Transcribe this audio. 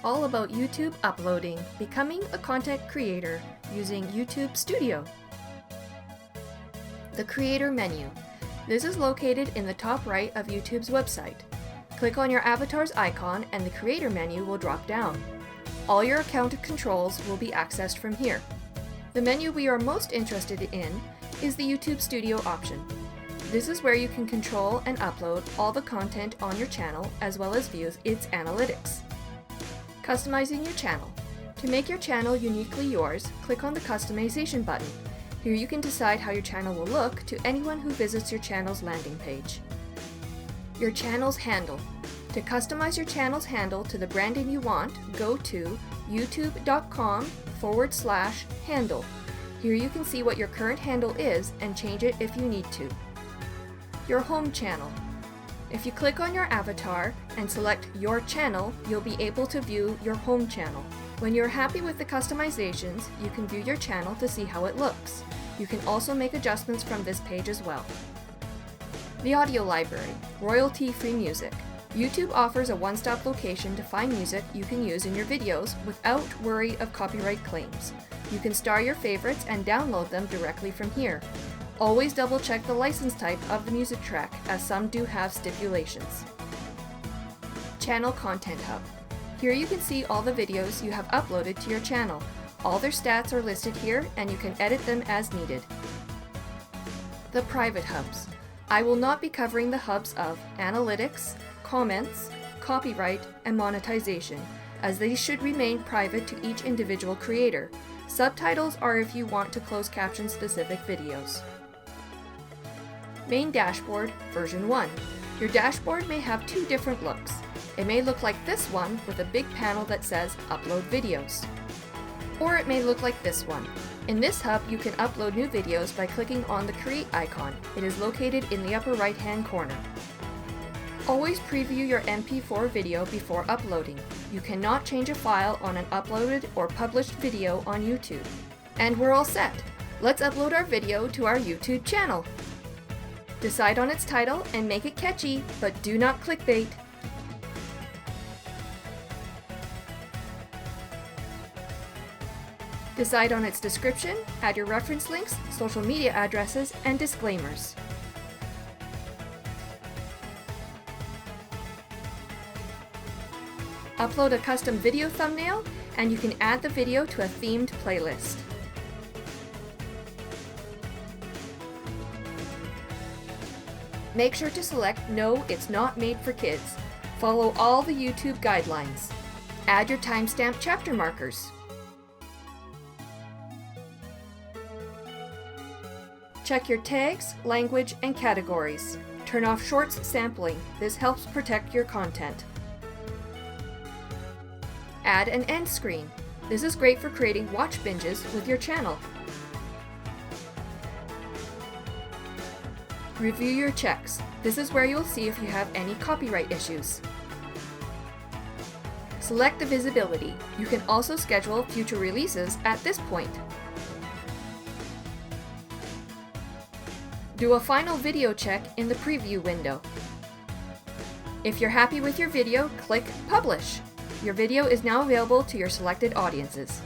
all about YouTube uploading, becoming a content creator using YouTube Studio. The Creator menu. This is located in the top right of YouTube's website. Click on your avatar's icon and the Creator menu will drop down. All your account controls will be accessed from here. The menu we are most interested in is the YouTube Studio option. This is where you can control and upload all the content on your channel as well as view its analytics. Customizing your channel. To make your channel uniquely yours, click on the Customization button. Here you can decide how your channel will look to anyone who visits your channel's landing page. Your channel's handle. To customize your channel's handle to the branding you want, go to youtube.com/handle. Here you can see what your current handle is and change it if you need to. Your home channel. If you click on your avatar and select your channel, you'll be able to view your home channel. When you're happy with the customizations, you can view your channel to see how it looks. You can also make adjustments from this page as well. The audio library, royalty-free music. YouTube offers a one-stop location to find music you can use in your videos without worry of copyright claims. You can star your favorites and download them directly from here. Always double-check the license type of the music track, as some do have stipulations. Channel Content Hub. Here you can see all the videos you have uploaded to your channel. All their stats are listed here and you can edit them as needed. The Private Hubs. I will not be covering the hubs of analytics, comments, copyright, and monetization, as these should remain private to each individual creator. Subtitles are if you want to close caption specific videos. Main Dashboard version 1. Your dashboard may have two different looks. It may look like this one with a big panel that says Upload Videos. Or it may look like this one. In this hub, you can upload new videos by clicking on the Create icon. It is located in the upper right-hand corner. Always preview your MP4 video before uploading. You cannot change a file on an uploaded or published video on YouTube. And we're all set. Let's upload our video to our YouTube channel. Decide on its title and make it catchy, but do not clickbait. Decide on its description, add your reference links, social media addresses, and disclaimers. Upload a custom video thumbnail, and you can add the video to a themed playlist. Make sure to select No, It's Not Made for Kids. Follow all the YouTube guidelines. Add your timestamp chapter markers. Check your tags, language, and categories. Turn off shorts sampling. This helps protect your content. Add an end screen. This is great for creating watch binges with your channel. Review your checks. This is where you'll see if you have any copyright issues. Select the visibility. You can also schedule future releases at this point. Do a final video check in the preview window. If you're happy with your video, click Publish. Your video is now available to your selected audiences.